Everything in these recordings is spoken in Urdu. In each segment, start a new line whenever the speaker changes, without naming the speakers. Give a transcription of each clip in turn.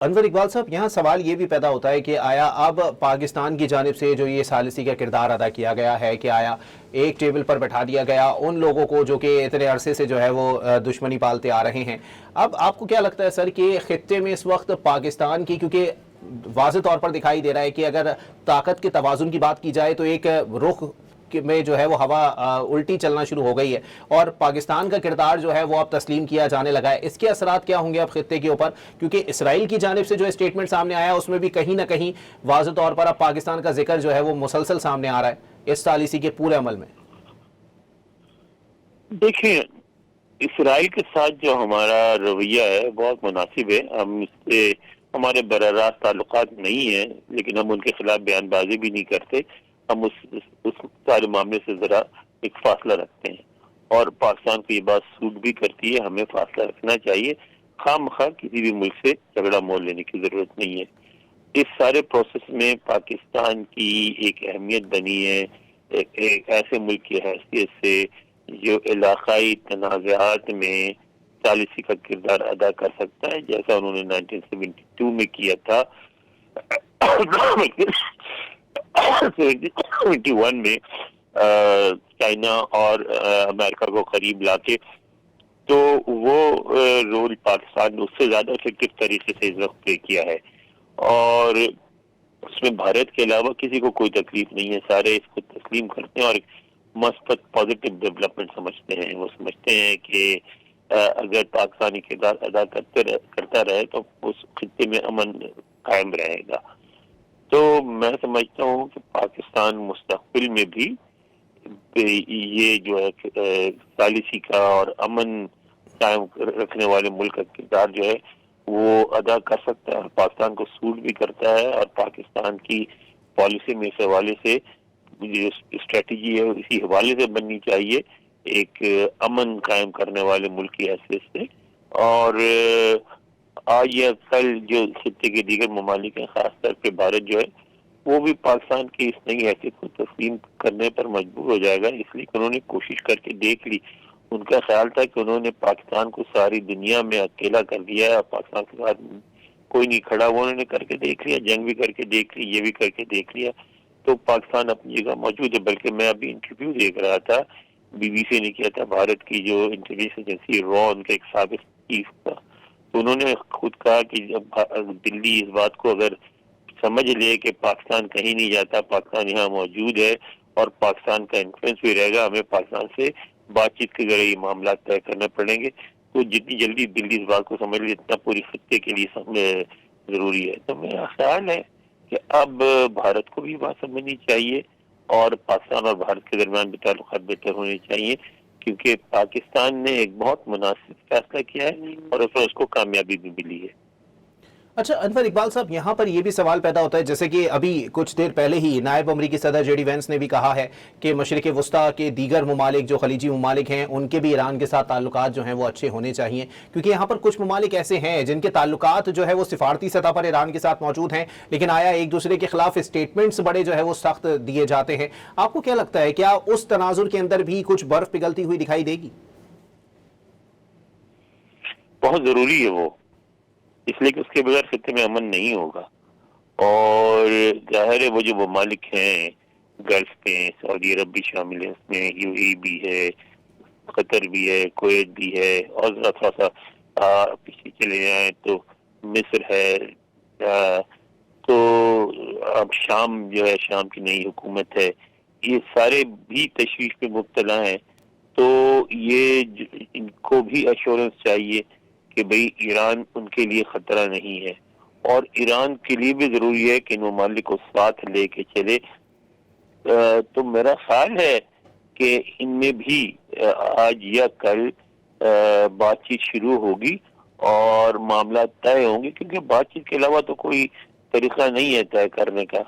انور اقبال صاحب، یہاں سوال یہ بھی پیدا ہوتا ہے کہ آیا اب پاکستان کی جانب سے جو یہ ثالثی کا کردار ادا کیا گیا ہے کہ آیا ایک ٹیبل پر بٹھا دیا گیا ان لوگوں کو جو کہ اتنے عرصے سے جو ہے وہ دشمنی پالتے آ رہے ہیں؟ اب آپ کو کیا لگتا ہے سر کہ خطے میں اس وقت پاکستان کی، کیونکہ واضح طور پر دکھائی دے رہا ہے کہ اگر طاقت کے توازن کی بات کی جائے تو ایک رخ میں جو ہے وہ ہوا الٹی چلنا شروع ہو گئی ہے، اور پاکستان کا کردار جو ہے وہ اب تسلیم کیا جانے لگا ہے، اس کے اثرات کیا ہوں گے اب خطے کے اوپر؟ کیونکہ اسرائیل کی جانب سے جو اسٹیٹمنٹ سامنے آیا اس میں بھی کہیں نہ کہیں واضح طور پر اب پاکستان کا ذکر جو ہے وہ مسلسل سامنے آ رہا ہے اس ثالثی کے پورے عمل میں۔
دیکھیں، اسرائیل کے ساتھ جو ہمارا رویہ ہے بہت مناسب ہے، ہم اس سے ہمارے براہ راست تعلقات نہیں ہیں، لیکن ہم ان کے خلاف بیان بازی بھی نہیں کرتے، ہم اس سارے معاملے سے ذرا ایک فاصلہ رکھتے ہیں، اور پاکستان کو یہ بات سوٹ بھی کرتی ہے، ہمیں فاصلہ رکھنا چاہیے، خواہ مخواہ کسی بھی ملک سے جھگڑا مول لینے کی ضرورت نہیں ہے۔ اس سارے پروسیس میں پاکستان کی ایک اہمیت بنی ہے ایک ایسے ملک کی حیثیت سے جو علاقائی تنازعات میں ثالثی کا کردار ادا کر سکتا ہے، جیسا انہوں نے 1972 میں کیا تھا، 71 میں چائنا اور امریکہ کو قریب لا کے، تو وہ رول پاکستان نے اس سے زیادہ افیکٹو طریقے سے اس وقت پلے کیا ہے، اور اس میں بھارت کے علاوہ کسی کو کوئی تکلیف نہیں ہے، سارے اس کو تسلیم کرتے ہیں اور مثبت پازیٹیو ڈیولپمنٹ سمجھتے ہیں۔ وہ سمجھتے ہیں کہ اگر پاکستانی کردار ادا کرتا رہے تو اس خطے میں امن قائم رہے گا۔ تو میں سمجھتا ہوں کہ پاکستان مستقبل میں بھی یہ جو ہے ثالثی کا اور امن قائم رکھنے والے ملک کا کردار جو ہے وہ ادا کر سکتا ہے، پاکستان کو سوٹ بھی کرتا ہے، اور پاکستان کی پالیسی میں اس حوالے سے جو اسٹریٹجی ہے اسی حوالے سے بننی چاہیے، ایک امن قائم کرنے والے ملک کی حیثیت سے۔ اور آج یا کل جو خطے کے دیگر ممالک ہیں، خاص طور پہ بھارت جو ہے وہ بھی پاکستان کی اس نئی حیثیت کو تسلیم کرنے پر مجبور ہو جائے گا، اس لیے کہ انہوں نے کوشش کر کے دیکھ لی۔ ان کا خیال تھا کہ انہوں نے پاکستان کو ساری دنیا میں اکیلا کر دیا ہے اور پاکستان کے ساتھ کوئی نہیں کھڑا، وہ انہوں نے کر کے دیکھ لیا، جنگ بھی کر کے دیکھ لی، یہ بھی کر کے دیکھ لیا، تو پاکستان اپنی جگہ موجود ہے۔ بلکہ میں ابھی انٹرویو دیکھ رہا تھا، BBC نے کیا تھا، بھارت کی جو انٹیلیجنس ایجنسی را، ان کے ایک سابق چیف کا، تو انہوں نے خود کہا کہ جب دلی اس بات کو اگر سمجھ لے کہ پاکستان کہیں نہیں جاتا، پاکستان یہاں موجود ہے اور پاکستان کا انفلوئنس بھی رہے گا، ہمیں پاکستان سے بات چیت کے ذریعے معاملات طے کرنے پڑیں گے، تو جتنی جلدی دلی اس بات کو سمجھ لے اتنا پوری خطے کے لیے ضروری ہے۔ تو میرا خیال ہے کہ اب بھارت کو بھی بات سمجھنی چاہیے اور پاکستان اور بھارت کے درمیان بھی تعلقات بہتر ہونے چاہیے، کیونکہ پاکستان نے ایک بہت مناسب فیصلہ کیا ہے اور اس کو کامیابی بھی ملی ہے۔
اچھا انور اقبال صاحب، یہاں پر یہ بھی سوال پیدا ہوتا ہے، جیسے کہ ابھی کچھ دیر پہلے ہی نائب امریکی صدر جے ڈی وینس نے بھی کہا ہے کہ مشرق وسطیٰ کے دیگر ممالک جو خلیجی ممالک ہیں ان کے بھی ایران کے ساتھ تعلقات جو ہیں وہ اچھے ہونے چاہیے، کیونکہ یہاں پر کچھ ممالک ایسے ہیں جن کے تعلقات جو ہے وہ سفارتی سطح پر ایران کے ساتھ موجود ہیں، لیکن آیا ایک دوسرے کے خلاف اسٹیٹمنٹس بڑے جو ہے وہ سخت دیے جاتے ہیں۔ آپ کو کیا لگتا ہے، کیا اس تناظر کے اندر بھی کچھ برف پگھلتی ہوئی دکھائی دے گی؟
بہت ضروری ہے وہ، اس لیے کہ اس کے بغیر خطے میں امن نہیں ہوگا، اور ظاہر ہے وہ جو ممالک ہیں گلف میں، سعودی عرب بھی شامل ہے، اس میں یو اے بھی ہے، قطر بھی ہے، کویت بھی ہے، اور ذرا تھوڑا سا پیچھے چلے جائیں تو مصر ہے، تو اب شام جو ہے، شام کی نئی حکومت ہے، یہ سارے بھی تشویش میں مبتلا ہیں، تو یہ ان کو بھی ایشورنس چاہیے کہ بھئی ایران ان کے لیے خطرہ نہیں ہے، اور ایران کے لیے بھی ضروری ہے کہ ان ممالک کو ساتھ لے کے چلے۔ تو میرا خیال ہے کہ ان میں بھی آج یا کل بات چیت شروع ہوگی اور معاملات طے ہوں گے، کیونکہ بات چیت کے علاوہ تو کوئی طریقہ نہیں ہے طے کرنے کا،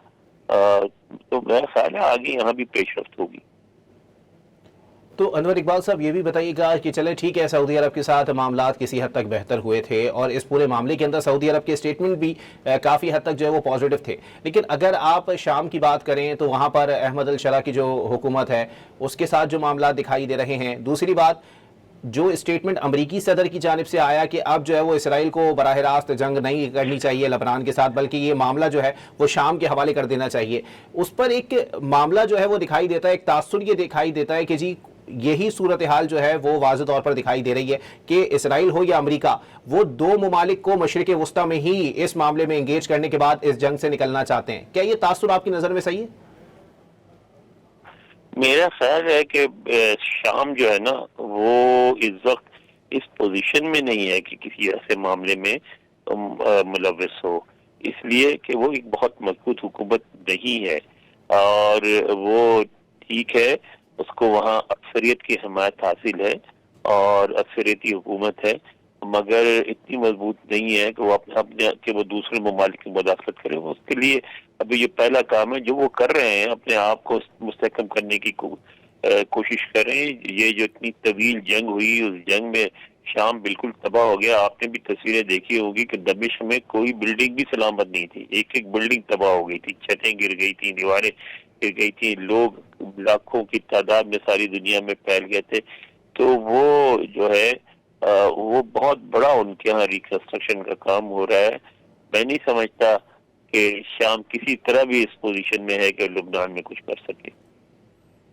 تو میرا خیال ہے آگے یہاں بھی پیش رفت ہوگی۔
تو انور اقبال صاحب یہ بھی بتائیے گا کہ چلے ٹھیک ہے، سعودی عرب کے ساتھ معاملات کسی حد تک بہتر ہوئے تھے اور اس پورے معاملے کے اندر سعودی عرب کے اسٹیٹمنٹ بھی کافی حد تک جو ہے وہ پازیٹیو تھے، لیکن اگر آپ شام کی بات کریں تو وہاں پر احمد الشرع کی جو حکومت ہے اس کے ساتھ جو معاملات دکھائی دے رہے ہیں۔ دوسری بات، جو اسٹیٹمنٹ امریکی صدر کی جانب سے آیا کہ اب جو ہے وہ اسرائیل کو براہ راست جنگ نہیں کرنی چاہیے لبنان کے ساتھ، بلکہ یہ معاملہ جو ہے وہ شام کے حوالے کر دینا چاہیے، اس پر ایک معاملہ جو ہے وہ دکھائی دیتا ہے، ایک تاثر یہ دکھائی دیتا ہے کہ جی یہی صورتحال جو ہے وہ واضح طور پر دکھائی دے رہی ہے کہ اسرائیل ہو یا امریکہ، وہ دو ممالک کو مشرق وسطی میں ہی اس معاملے میں انگیج کرنے کے بعد اس جنگ سے نکلنا چاہتے ہیں۔ کیا یہ تاثر آپ کی نظر میں صحیح ہے؟
میرا خیال ہے کہ شام جو ہے نا وہ اس وقت اس پوزیشن میں نہیں ہے کہ کسی ایسے معاملے میں ملوث ہو، اس لیے کہ وہ ایک بہت مضبوط حکومت نہیں ہے، اور وہ ٹھیک ہے اس کو وہاں اکثریت کی حمایت حاصل ہے اور اکثریتی حکومت ہے، مگر اتنی مضبوط نہیں ہے کہ وہ اپنے کہ وہ دوسرے ممالک کی مداخلت کرے۔ اس کے لیے ابھی یہ پہلا کام ہے جو وہ کر رہے ہیں، اپنے آپ کو مستحکم کرنے کی کوشش کریں۔ یہ جو اتنی طویل جنگ ہوئی، اس جنگ میں شام بالکل تباہ ہو گیا۔ آپ نے بھی تصویریں دیکھی ہوگی کہ دمشق میں کوئی بلڈنگ بھی سلامت نہیں تھی، ایک ایک بلڈنگ تباہ ہو گئی تھی، چھتیں گر گئی تھیں، دیواریں گر گئی تھیں، لوگ لاکھوں کی تعداد میں ساری دنیا میں پھیل گئے تھے۔ تو وہ جو ہے وہ بہت بڑا ان کے ہاں ریکنسٹرکشن کا کام ہو رہا ہے۔ میں نہیں سمجھتا کہ شام کسی طرح بھی اس پوزیشن میں ہے کہ لبنان میں کچھ کر سکے۔